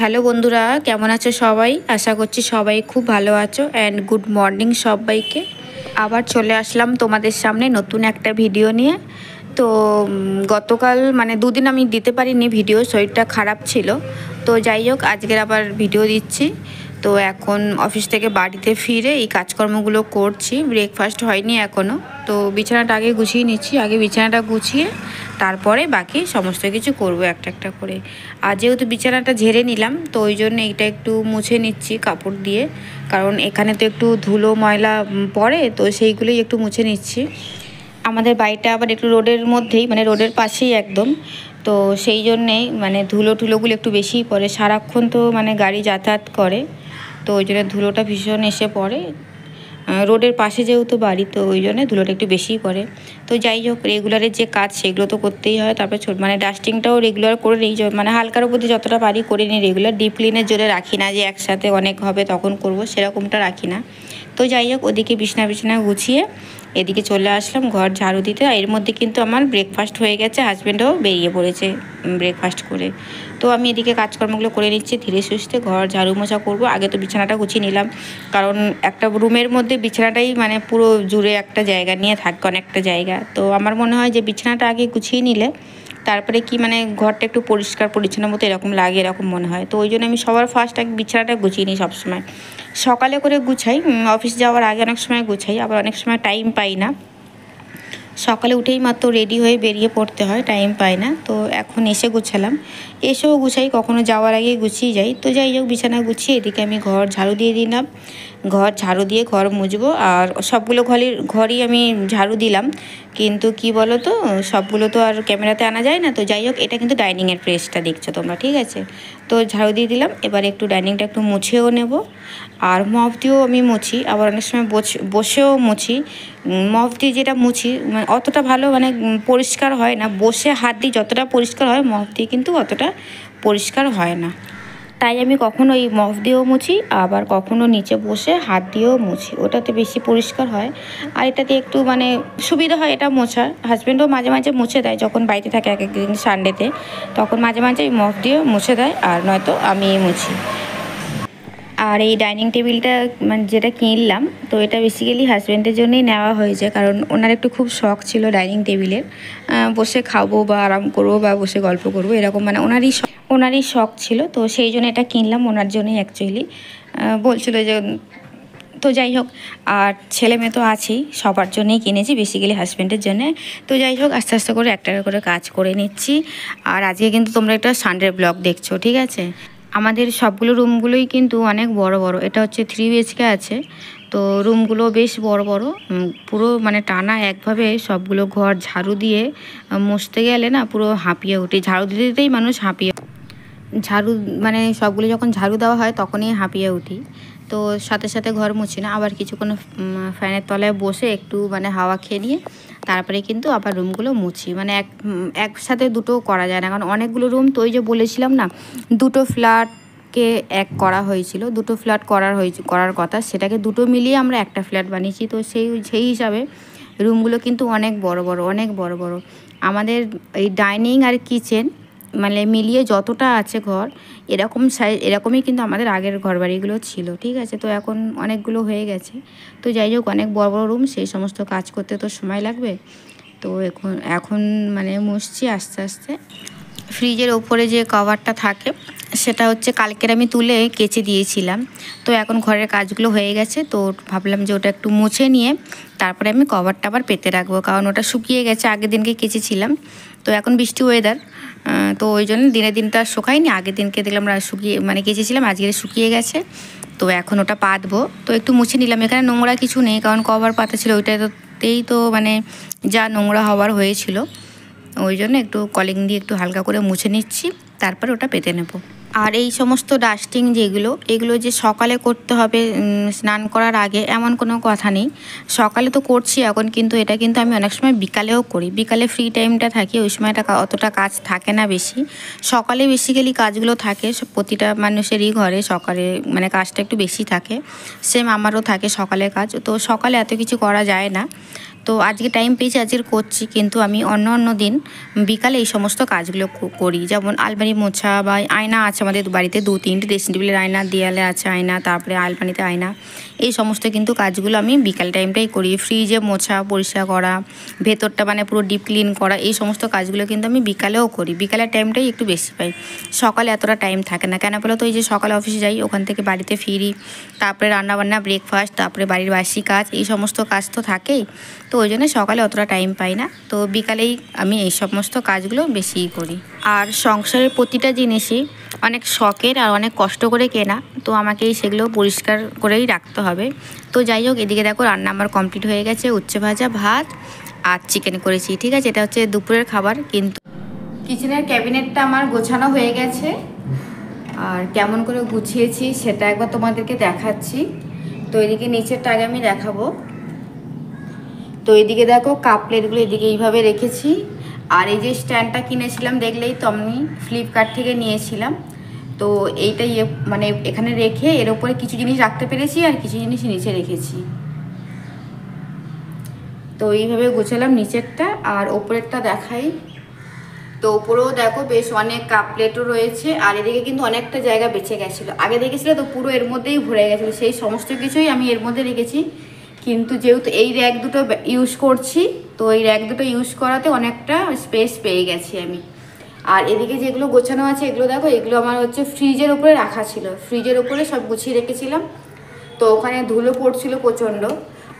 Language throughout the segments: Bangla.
হ্যালো বন্ধুরা, কেমন আছো সবাই? আশা করছি সবাই খুব ভালো আছো অ্যান্ড গুড মর্নিং সবাইকে। আবার চলে আসলাম তোমাদের সামনে নতুন একটা ভিডিও নিয়ে। তো গতকাল মানে দুদিন আমি দিতে পারিনি ভিডিও, শরীরটা খারাপ ছিল। তো যাই হোক, আজকের আবার ভিডিও দিচ্ছি। তো এখন অফিস থেকে বাড়িতে ফিরে এই কাজকর্মগুলো করছি। ব্রেকফাস্ট হয়নি এখনও। তো বিছানাটা আগে গুছিয়ে নিচ্ছি, আগে বিছানাটা গুছিয়ে তারপরে বাকি সমস্ত কিছু করব একটা একটা করে। আর যেহেতু বিছানাটা ঝেড়ে নিলাম, তো ওই জন্য এইটা একটু মুছে নিচ্ছি কাপড় দিয়ে, কারণ এখানে তো একটু ধুলো ময়লা পড়ে, তো সেইগুলোই একটু মুছে নিচ্ছি। আমাদের বাড়িটা আবার একটু রোডের মধ্যেই, মানে রোডের পাশেই একদম। তো সেই জন্যেই মানে ধুলোগুলো একটু বেশিই পড়ে, সারাক্ষণ তো মানে গাড়ি যাতায়াত করে, তো ওই জন্য ধুলোটা ভীষণ এসে পড়ে। রোডের পাশে যেহেতু বাড়ি, তো ওই জন্য ধুলোটা একটু বেশিই পড়ে। তো যাই হোক, রেগুলারের যে কাজ সেগুলো তো করতেই হয়। তারপরে মানে ডাস্টিংটাও রেগুলার করে নিই, মানে হালকার উপর দিয়ে যতটা পারি করে নিই রেগুলার। ডিপ ক্লিনের জন্য রাখি না যে একসাথে অনেক হবে তখন করব, সেরকমটা রাখি না। তো যাই হোক, ওদিকে বিছানা গুছিয়ে এদিকে চলে আসলাম ঘর ঝাড়ু দিতে। এর মধ্যে কিন্তু আমার ব্রেকফাস্ট হয়ে গেছে, হাজব্যান্ডও বেরিয়ে পড়েছে ব্রেকফাস্ট করে। তো আমি এদিকে কাজকর্মগুলো করে নিচ্ছি ধীরে সুস্থে। ঘর ঝাড়ু মোছা করবো, আগে তো বিছানাটা গুছিয়ে নিলাম, কারণ একটা রুমের মধ্যে বিছানাটাই মানে পুরো জুড়ে একটা জায়গা নিয়ে থাকে, অনেকটা জায়গা। তো আমার মনে হয় যে বিছানাটা আগে গুছিয়ে নিলে তারপরে কি মানে ঘরটা একটু পরিষ্কার পরিচ্ছন্ন মতো এরকম লাগে, এরকম মনে হয়। তো ওই জন্য আমি সবার ফার্স্ট আগে বিছানাটা গুছিয়ে নিই সবসময়। সকালে করে গুছাই, অফিস যাওয়ার আগে অনেক সময় গুছাই, আবার অনেক সময় টাইম পাই না। সকালে উঠেই মাত্র রেডি হয়ে বেরিয়ে পড়তে হয়, টাইম পাই না। তো এখন এসে গুছালাম, এসেও গুছাই, কখনো যাওয়ার আগে গুছিয়ে যাই। তো যাই হোক, বিছানা গুছিয়ে এদিকে আমি ঘর ঝাড়ু দিয়ে দিলাম। ঘর ঝাড়ু দিয়ে ঘর মুছবো, আর সবগুলো ঘরই আমি ঝাড়ু দিলাম। কিন্তু কি বলো তো, সবগুলো তো আর ক্যামেরাতে আনা যায় না। তো যাই হোক, এটা কিন্তু ডাইনিংয়ের প্রেসটা দেখছো তোমরা, ঠিক আছে? তো ঝাড়ু দিয়ে দিলাম, এবার একটু ডাইনিংটা একটু মুছেও নেব। আর মপ দিয়েও আমি মুছি, আবার অনেক সময় বসেও মুছি। মপ দিয়ে যেটা মুছি মানে অতটা ভালো মানে পরিষ্কার হয় না, বসে হাত দিয়ে যতটা পরিষ্কার হয় মপ দিয়ে কিন্তু অতটা পরিষ্কার হয় না। তাই আমি কখনো এই মপ দিয়েও মুছি, আবার কখনো নিচে বসে হাত দিয়েও মুছি, ওটাতে বেশি পরিষ্কার হয়। আর এটাতে একটু মানে সুবিধা হয় এটা মোছার। হাজব্যান্ডও মাঝে মাঝে মুছে দেয়, যখন বাড়িতে থাকে এক একদিন সানডেতে, তখন মাঝে মাঝে এই মপ দিয়ে মুছে দেয়, আর নয়তো আমি মুছি। আর এই ডাইনিং টেবিলটা মানে যেটা কিনলাম, তো এটা বেসিক্যালি হাজব্যান্ডের জন্যই নেওয়া হয়েছে, কারণ ওনার একটু খুব শখ ছিল ডাইনিং টেবিলের। বসে খাবো বা আরাম করবো বা বসে গল্প করবো, এরকম মানে ওনারই শখ ছিল। তো সেই জন্য এটা কিনলাম ওনার জন্যই অ্যাকচুয়ালি, বলছিল যে। তো যাই হোক, আর ছেলে মেয়ে তো আছেই, সবার জন্যই কিনেছি, বেসিক্যালি হাজব্যান্ডের জন্যে। তো যাই হোক, আস্তে আস্তে করে একটা করে কাজ করে নিচ্ছি। আর আজকে কিন্তু তোমরা একটা সানডের ব্লগ দেখছো, ঠিক আছে? আমাদের সবগুলো রুমগুলোই কিন্তু অনেক বড় বড়। এটা হচ্ছে 3 BHK আছে, তো রুমগুলো বেশ বড় বড়। পুরো মানে টানা একভাবে সবগুলো ঘর ঝাড়ু দিয়ে মুছতে গেলে না পুরো হাঁপিয়ে উঠি, ঝাড়ু দিতে দিতেই মানুষ হাঁপিয়ে, ঝাড়ু মানে সবগুলো যখন ঝাড়ু দেওয়া হয় তখনই হাঁপিয়ে উঠি। তো সাথে সাথে ঘর মুছি না, আবার কিছুক্ষণ ফ্যানের তলায় বসে একটু মানে হাওয়া খেয়ে নিয়ে তারপরে কিন্তু আবার রুমগুলো মুছি। মানে একসাথে দুটো করা যায় না, কারণ অনেকগুলো রুম। তো ওই যে বলেছিলাম না, দুটো ফ্ল্যাটকে এক করা হয়েছিল, দুটো ফ্ল্যাট করার কথা, সেটাকে দুটো মিলিয়ে আমরা একটা ফ্ল্যাট বানিয়েছি। তো সেই হিসাবে রুমগুলো কিন্তু অনেক বড় বড়, অনেক বড় বড়। আমাদের এই ডাইনিং আর কিচেন মানে মিলিয়ে যতটা আছে ঘর, এরকমই কিন্তু আমাদের আগের ঘরবাড়িগুলো ছিল, ঠিক আছে? তো এখন অনেকগুলো হয়ে গেছে। তো যাই হোক, অনেক বড় বড় রুম, সেই সমস্ত কাজ করতে তো সময় লাগবে। তো এখন মানে মুছছি আস্তে আস্তে। ফ্রিজের ওপরে যে কভারটা থাকে, সেটা হচ্ছে কালকের আমি তুলে কেচে দিয়েছিলাম। তো এখন ঘরের কাজগুলো হয়ে গেছে, তো ভাবলাম যে ওটা একটু মুছে নিয়ে তারপরে আমি কভারটা আবার পেতে রাখবো, কারণ ওটা শুকিয়ে গেছে, আগের দিনকে কেচেছিলাম। তো এখন বৃষ্টি ওয়েদার, তো ওই জন্য দিনটা শুকায়নি, আগের দিনকে দেখলাম মানে কেচেছিলাম, আজকে শুকিয়ে গেছে। তো এখন ওটা পাতবো, তো একটু মুছে নিলাম। এখানে নোংরা কিছু নেই, কারণ কভার পাতা ছিল ওইটাতেই তো মানে যা নোংরা হওয়ার হয়েছিল, ওই জন্য একটু কলিং দিয়ে একটু হালকা করে মুছে নিচ্ছি, তারপর ওটা পেতে নেব। আর এই সমস্ত ডাস্টিং এগুলো যে সকালে করতে হবে স্নান করার আগে, এমন কোনো কথা নেই। সকালে তো করছি এখন, কিন্তু এটা কিন্তু আমি অনেক সময় বিকালেও করি। বিকালে ফ্রি টাইমটা থাকে, ওই সময়টা অতটা কাজ থাকে না বেশি। সকালে বেসিক্যালি কাজগুলো থাকে, প্রতিটা মানুষেরই ঘরে সকালে মানে কাজটা একটু বেশি থাকে। সেম আমারও থাকে সকালে কাজ, তো সকালে এত কিছু করা যায় না। তো তো আজকে টাইম পেয়েছি আজকে করছি, কিন্তু আমি অন্য অন্য দিন বিকালে এই সমস্ত কাজগুলো করি। যেমন আলমারি মোছা বা আয়না আছে আমাদের বাড়িতে 2-3টে ড্রেসিং টেবিলের আয়না, দেয়ালে আছে আয়না, তারপরে আলমারিতে আয়না, এই সমস্ত কিন্তু কাজগুলো আমি বিকাল টাইমটাই করি। ফ্রিজে মোছা পরিষ্কার করা, ভেতরটা মানে পুরো ডিপ ক্লিন করা, এই সমস্ত কাজগুলো কিন্তু আমি বিকালেও করি। বিকালের টাইমটাই একটু বেশি পাই, সকালে এতটা টাইম থাকে না। কেন বলো তো, এই যে সকালে অফিসে যাই, ওখান থেকে বাড়িতে ফিরি, তারপরে রান্নাবান্না, ব্রেকফাস্ট, তারপরে বাড়ির বাসি কাজ, এই সমস্ত কাজ তো থাকেই। তো ওই জন্য সকালে অতটা টাইম পাই না, তো বিকালেই আমি এই সমস্ত কাজগুলো বেশিই করি। আর সংসারের প্রতিটা জিনিসই অনেক শখের আর অনেক কষ্ট করে কেনা, তো আমাকেই সেগুলো পরিষ্কার করেই রাখতে হবে। তো যাই হোক, এদিকে দেখো রান্না আমার কমপ্লিট হয়ে গেছে। উচ্ছে ভাজা, ভাত আর চিকেন করেছি, ঠিক আছে। এটা হচ্ছে দুপুরের খাবার। কিন্তু কিচেনের ক্যাবিনেটটা আমার গোছানো হয়ে গেছে, আর কেমন করে গুছিয়েছি সেটা একবার তোমাদেরকে দেখাচ্ছি। তো এদিকে নিচেরটা আগে আমি দেখাবো। তো এদিকে দেখো কাপ প্লেটগুলো এদিকে এইভাবে রেখেছি। আর এই যে স্ট্যান্ডটা কিনেছিলাম, দেখলেই তো আমি ফ্লিপকার্ট থেকে নিয়েছিলাম। তো এইটাই মানে এখানে রেখে এর উপরে কিছু জিনিস রাখতে পেরেছি আর কিছু জিনিস নিচে রেখেছি। তো এইভাবে গুছালাম নিচেরটা, আর ওপরেরটা দেখাই। তো ওপরেও দেখো বেশ অনেক কাপ প্লেটও রয়েছে, আর এদিকে কিন্তু অনেকটা জায়গা বেঁচে গেছিলো। আগে দেখেছিলে তো পুরো এর মধ্যেই ভরে গেছিলো, সেই সমস্ত কিছুই আমি এর মধ্যে রেখেছি। কিন্তু যেহেতু এই র্যাক দুটো ইউজ করছি, তো এই র্যাক দুটো ইউজ করাতে অনেকটা স্পেস পেয়ে গেছি আমি। আর এদিকে যেগুলো গোছানো আছে এগুলো দেখো, এগুলো আমার হচ্ছে ফ্রিজের উপরে রাখা ছিল, ফ্রিজের উপরে সব গুছিয়ে রেখেছিলাম। তো ওখানে ধুলো পড়ছিল প্রচণ্ড।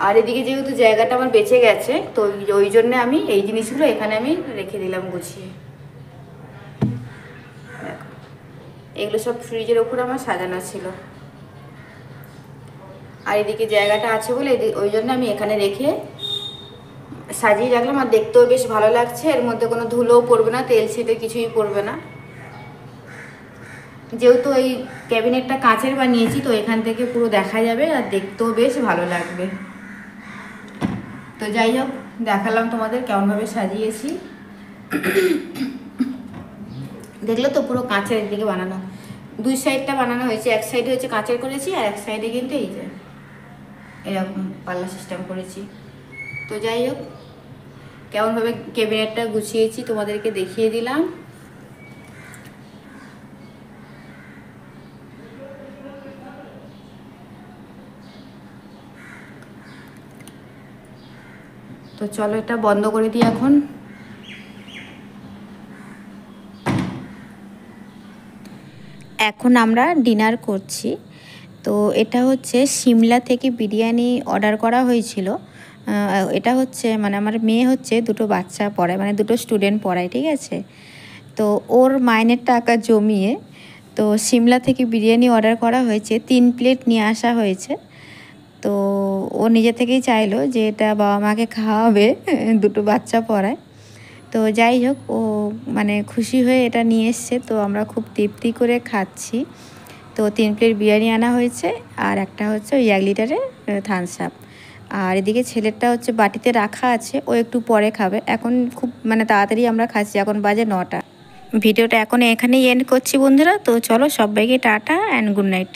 আর এদিকে যেহেতু জায়গাটা আমার বেঁচে গেছে, তো ওই জন্যে আমি এই জিনিসগুলো এখানে আমি রেখে দিলাম গুছিয়ে। এগুলো সব ফ্রিজের উপরে আমার সাজানো ছিল, আর এদিকে জায়গাটা আছে বলে ওই জন্য আমি এখানে রেখে সাজিয়ে রাখলাম। আর দেখতেও বেশ ভালো লাগছে, এর মধ্যে কোনো ধুলোও পড়বে না, তেল ছিটে কিছুই পড়বে না। যেহেতু এই ক্যাবিনেটটা কাঁচের বানিয়েছি, তো এখান থেকে পুরো দেখা যাবে আর দেখতেও বেশ ভালো লাগবে। তো যাই হোক, দেখালাম তোমাদের কেমনভাবে সাজিয়েছি। দেখলে তো পুরো কাঁচের দিকে বানানো, দুই সাইডটা বানানো হয়েছে। এক সাইডে হচ্ছে কাঁচের করেছি, আর এক সাইডে কিন্তু এই যে এরকম পাল্লা সিস্টেম করেছি। তো যাই হোক, কেমনভাবে ক্যাবিনেটটা গুছিয়েছি তোমাদেরকে দেখিয়ে দিলাম। তো চলো এটা বন্ধ করে দিই এখন। এখন আমরা ডিনার করছি। তো এটা হচ্ছে সিমলা থেকে বিরিয়ানি অর্ডার করা হয়েছিল। এটা হচ্ছে মানে আমার মেয়ে হচ্ছে দুটো বাচ্চা পড়ায়, মানে দুটো স্টুডেন্ট পড়ায়, ঠিক আছে। তো ওর মাইনের টাকা জমিয়ে তো সিমলা থেকে বিরিয়ানি অর্ডার করা হয়েছে, 3 প্লেট নিয়ে আসা হয়েছে। তো ও নিজে থেকেই চাইলো যে এটা বাবা মাকে খাওয়াবে, দুটো বাচ্চা পড়ায়। তো যাই হোক, ও মানে খুশি হয়ে এটা নিয়ে এসছে, তো আমরা খুব তৃপ্তি করে খাচ্ছি। তো 3 প্লেট বিরিয়ানি আনা হয়েছে, আর একটা হচ্ছে ওই 1 লিটারের থামস আপ। আর এদিকে ছেলেরটা হচ্ছে বাটিতে রাখা আছে, ও একটু পরে খাবে। এখন খুব মানে তাড়াতাড়ি আমরা খাচ্ছি, এখন বাজে 9টা। ভিডিওটা এখন এখানেই এন্ড করছি বন্ধুরা। তো চলো সবাইকে টাটা অ্যান্ড গুড নাইট।